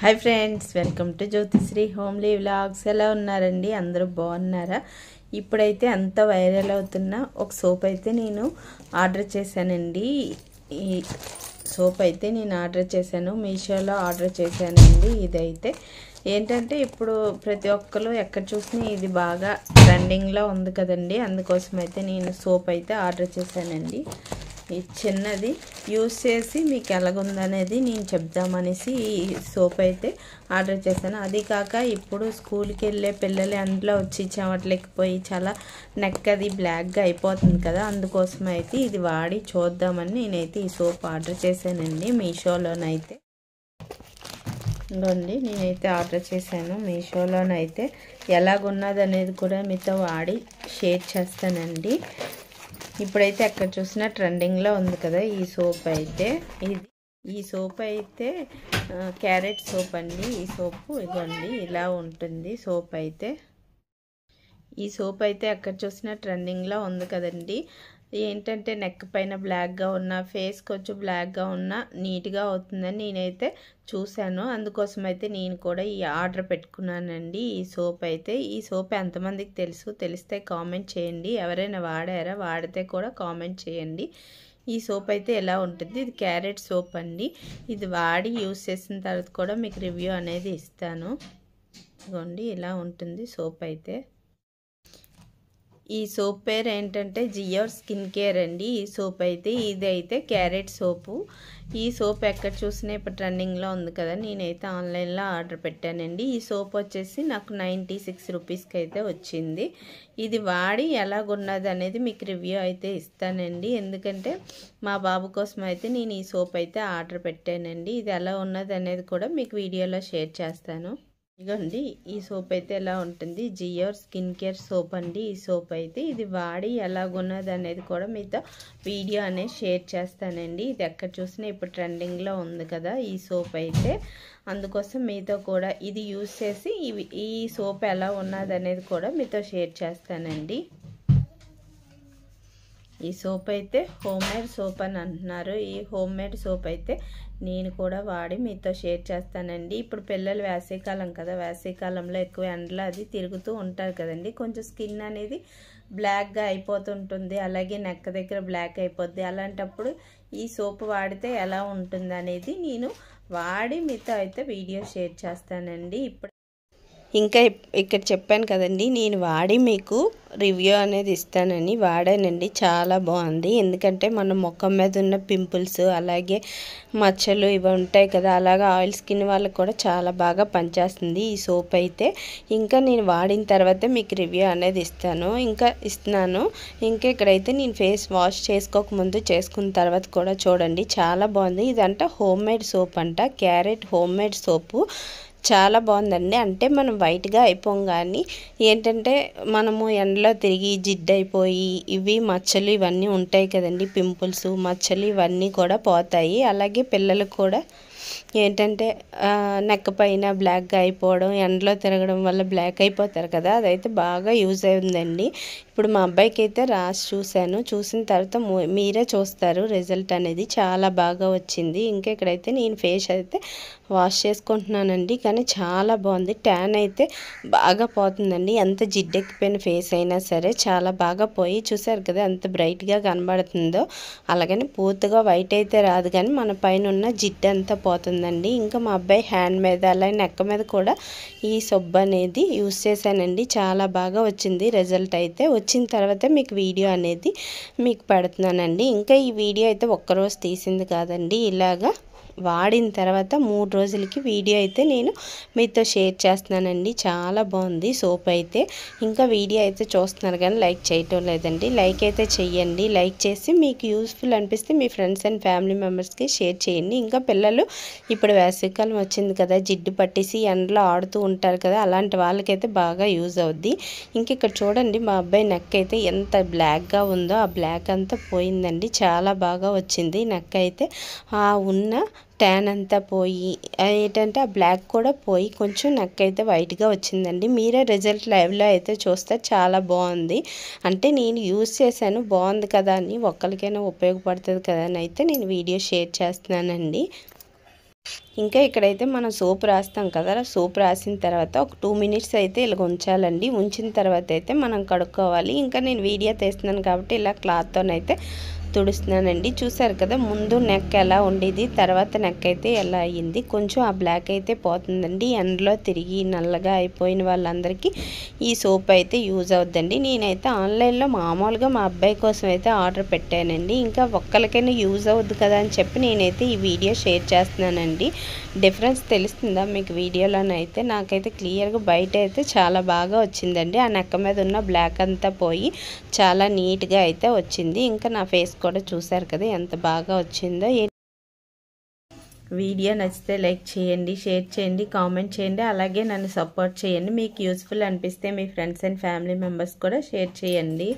Hi friends welcome to Jyotishree homely vlogs ఎలా ఉన్నారండి అందరూ బాగున్నారా ఇప్పుడైతే అంత వైరల్ అవుతున్న ఒక సోప్ అయితే నేను ఆర్డర్ చేశానండి ఈ సోప్ అయితే నేను ఆర్డర్ చేశాను మీషోలో ఆర్డర్ చేశానండి ఇదైతే ఏంటంటే ఇప్పుడు ప్రతి ఒక్కరు ఎక్కడ చూసినా ఇది బాగా ట్రెండింగ్ లో ఉంది కదండి అందుకోసం అయితే నేను సోప్ అయితే ఆర్డర్ చేశానండి ఈ చిన్నది యూస్ చేసి మీకు ఎలాగుందనేది నేను చెప్దామనేసి ఈ సోప్ అయితే ఆర్డర్ చేశాను అది కాక ఇప్పుడు స్కూల్కి వెళ్ళే పిల్లలు అందులో వచ్చి చెమటలేకపోయి చాలా నెక్ అది బ్లాక్గా అయిపోతుంది కదా అందుకోసం అయితే ఇది వాడి చూద్దామని నేనైతే ఈ సోప్ ఆర్డర్ చేశానండి మీషోలోనైతే ఇదిగోండి నేనైతే ఆర్డర్ చేశాను మీషోలోనైతే ఎలాగున్నది అనేది కూడా మీతో వాడి షేర్ చేస్తానండి ఇప్పుడైతే ఎక్కడ చూసినా ట్రెండింగ్ లో ఉంది కదా ఈ సోప్ అయితే ఈ సోప్ అయితే క్యారెట్ సోప్ అండి ఈ సోప్ ఇదిగోండి ఇలా ఉంటుంది సోప్ అయితే ఈ సోప్ అయితే ఎక్కడ చూసినా ట్రెండింగ్ లో ఉంది కదండి ఏంటంటే నెక్ పైన బ్లాక్ గా ఉన్న ఫేస్ కొంచెం బ్లాక్ గా ఉన్న నీట్ గా అవుతుందని నేనైతే చూశాను అందుకోసం అయితే నేను కూడా ఈ ఆర్డర్ పెట్టుకున్నానండి ఈ సోప్ ఎంతమందికి తెలిస్తే కామెంట్ చేయండి ఎవరైనా వాడారా వాడితే కూడా కామెంట్ చేయండి ఈ సోప్ అయితే ఎలా ఉంటుంది ఇది క్యారెట్ సోప్ అండి ఇది వాడి యూస్ చేసిన తర్వాత కూడా మీకు రివ్యూ అనేది ఇస్తాను ఇదిగోండి ఇలా ఉంటుంది సోప్ అయితే ఈ సోప్ పేరు ఏంటంటే జియోర్ స్కిన్ కేర్ అండి ఈ సోప్ అయితే ఇదైతే క్యారెట్ సోపు ఈ సోప్ ఎక్కడ చూసినా ఇప్పుడు ట్రెండింగ్లో ఉంది కదా నేనైతే ఆన్లైన్లో ఆర్డర్ పెట్టానండి ఈ సోప్ వచ్చేసి నాకు 96 రూపీస్కి అయితే వచ్చింది ఇది వాడి ఎలాగున్నది అనేది మీకు రివ్యూ అయితే ఇస్తానండి ఎందుకంటే మా బాబు కోసం అయితే నేను ఈ సోప్ అయితే ఆర్డర్ పెట్టానండి ఇది ఎలా ఉన్నది అనేది కూడా మీకు వీడియోలో షేర్ చేస్తాను ఇదిగోండి ఈ సోప్ అయితే ఎలా ఉంటుంది జియోర్ స్కిన్ కేర్ సోప్ అండి ఈ సోప్ అయితే ఇది వాడి ఎలాగున్నది అనేది కూడా మీతో వీడియో అనేది షేర్ చేస్తానండి ఇది ఎక్కడ చూసినా ఇప్పుడు ట్రెండింగ్లో ఉంది కదా ఈ సోప్ అయితే అందుకోసం మీతో కూడా ఇది యూస్ చేసి ఈ సోప్ ఎలా ఉన్నది అనేది కూడా మీతో షేర్ చేస్తానండి ఈ సోప్ అయితే హోమ్ మేడ్ సోప్ అని అంటున్నారు ఈ హోమ్ మేడ్ సోప్ అయితే నేను కూడా వాడి మీతో షేర్ చేస్తానండి ఇప్పుడు పిల్లలు వేసవికాలం కదా వేసవికాలంలో ఎక్కువ ఎండలో అది తిరుగుతూ ఉంటారు కదండి కొంచెం స్కిన్ అనేది బ్లాక్గా అయిపోతుంటుంది అలాగే నెక్ దగ్గర బ్లాక్ అయిపోద్ది అలాంటప్పుడు ఈ సోప్ వాడితే ఎలా ఉంటుంది అనేది నేను వాడి మీతో అయితే వీడియో షేర్ చేస్తానండి ఇప్పుడు ఇంకా ఇక్కడ చెప్పాను కదండి నేను వాడి మీకు రివ్యూ అనేది ఇస్తానని వాడానండి చాలా బాగుంది ఎందుకంటే మన ముఖం మీద ఉన్న పింపుల్స్ అలాగే మచ్చలు ఇవి ఉంటాయి కదా అలాగే ఆయిల్ స్కిన్ వాళ్ళకి కూడా చాలా బాగా పనిచేస్తుంది ఈ సోప్ అయితే ఇంకా నేను వాడిన తర్వాత మీకు రివ్యూ అనేది ఇస్తున్నాను ఇంకా ఇక్కడైతే నేను ఫేస్ వాష్ చేసుకోకముందు చేసుకున్న తర్వాత కూడా చూడండి చాలా బాగుంది ఇదంట హోమ్ మేడ్ సోప్ అంట క్యారెట్ హోమ్ మేడ్ సోపు చాలా బాగుందండి అంటే మనం వైట్గా అయిపోం కానీ ఏంటంటే మనము ఎండలో తిరిగి జిడ్డు అయిపోయి ఇవి మచ్చలు ఇవన్నీ ఉంటాయి కదండి పింపుల్స్ మచ్చలు ఇవన్నీ కూడా పోతాయి అలాగే పిల్లలకు కూడా ఏంటంటే నెక్ పైన బ్లాక్గా అయిపోవడం ఎండలో తిరగడం వల్ల బ్లాక్ అయిపోతారు కదా అదైతే బాగా యూజ్ అయిందండి ఇప్పుడు మా అబ్బాయికి అయితే రాసి చూసిన తర్వాత మీరే చూస్తారు రిజల్ట్ అనేది చాలా బాగా వచ్చింది ఇంకా ఇక్కడైతే నేను ఫేస్ అయితే వాష్ చేసుకుంటున్నానండి కానీ చాలా బాగుంది ట్యాన్ అయితే బాగా పోతుందండి ఎంత జిడ్డెక్కిపోయిన ఫేస్ అయినా సరే చాలా బాగా పోయి చూసారు కదా ఎంత బ్రైట్గా కనబడుతుందో అలాగని పూర్తిగా వైట్ అయితే రాదు కానీ మన పైన ఉన్న జిడ్డు అంతా పోతుందండి ఇంకా మా అబ్బాయి హ్యాండ్ మీద అలాగే నెక్ మీద కూడా ఈ సబ్బు అనేది యూస్ చేశానండి చాలా బాగా వచ్చింది రిజల్ట్ అయితే వచ్చిన తర్వాత మీకు వీడియో అనేది మీకు పెడుతున్నానండి ఇంకా ఈ వీడియో అయితే ఒక్కరోజు తీసింది కాదండి ఇలాగా వాడిన తర్వాత 3 రోజులకి వీడియో అయితే నేను మీతో షేర్ చేస్తున్నానండి చాలా బాగుంది సోప్ అయితే ఇంకా వీడియో అయితే చూస్తున్నారు కానీ లైక్ చేయటం లేదండి లైక్ అయితే చెయ్యండి లైక్ చేసి మీకు యూస్ఫుల్ అనిపిస్తే మీ ఫ్రెండ్స్ అండ్ ఫ్యామిలీ మెంబర్స్కి షేర్ చేయండి ఇంకా పిల్లలు ఇప్పుడు వేసవికాలం వచ్చింది కదా జిడ్డు పట్టేసి ఎండలో ఆడుతూ ఉంటారు కదా అలాంటి వాళ్ళకైతే బాగా యూజ్ అవుద్ది ఇంక ఇక్కడ చూడండి మా అబ్బాయి నెక్ అయితే ఎంత బ్లాక్గా ఉందో ఆ బ్లాక్ అంతా పోయిందండి చాలా బాగా వచ్చింది నెక్ అయితే ఆ ఉన్న ట్యాన్ అంతా పోయి ఏంటంటే ఆ బ్లాక్ కూడా పోయి కొంచెం నెక్ అయితే వైట్గా వచ్చిందండి మీరే రిజల్ట్ లైవ్లో అయితే చూస్తే చాలా బాగుంది అంటే నేను యూస్ చేశాను బాగుంది కదా అని ఒక్కరికైనా ఉపయోగపడుతుంది కదా అని అయితే నేను వీడియో షేర్ చేస్తున్నానండి ఇంకా ఇక్కడైతే మనం సోప్ రాస్తాం కదా, సోప్ రాసిన తర్వాత ఒక 2 మినిట్స్ అయితే ఇలా ఉంచాలండి. ఉంచిన తర్వాత అయితే మనం కడుక్కోవాలి. ఇంకా నేను వీడియో తీస్తున్నాను కాబట్టి ఇలా క్లాత్తోనైతే తుడుస్తున్నానండి. చూసారు కదా ముందు నెక్ ఎలా ఉండేది, తర్వాత నెక్ అయితే ఎలా అయ్యింది. కొంచెం ఆ బ్లాక్ అయితే పోతుందండి. ఎండలో తిరిగి నల్లగా అయిపోయిన వాళ్ళందరికీ ఈ సోప్ అయితే యూజ్ అవుద్దండి. నేనైతే ఆన్లైన్లో మామూలుగా మా అబ్బాయి కోసం అయితే ఆర్డర్ పెట్టానండి. ఇంకా ఒక్కరికైనా యూజ్ అవుద్ది కదా అని చెప్పి నేనైతే ఈ వీడియో షేర్ చేస్తున్నానండి. డిఫరెన్స్ తెలుస్తుందా మీకు వీడియోలోనైతే? నాకైతే క్లియర్గా బయట అయితే చాలా బాగా వచ్చిందండి. ఆ నెక్క మీద ఉన్న బ్లాక్ అంతా పోయి చాలా నీట్గా అయితే వచ్చింది. ఇంకా నా ఫేస్ కూడా చూసారు కదా ఎంత బాగా వచ్చిందో. వీడియో నచ్చితే లైక్ చేయండి, షేర్ చేయండి, కామెంట్ చేయండి, అలాగే నన్ను సపోర్ట్ చేయండి. మీకు యూస్ఫుల్ అనిపిస్తే మీ ఫ్రెండ్స్ అండ్ ఫ్యామిలీ మెంబర్స్ కూడా షేర్ చేయండి.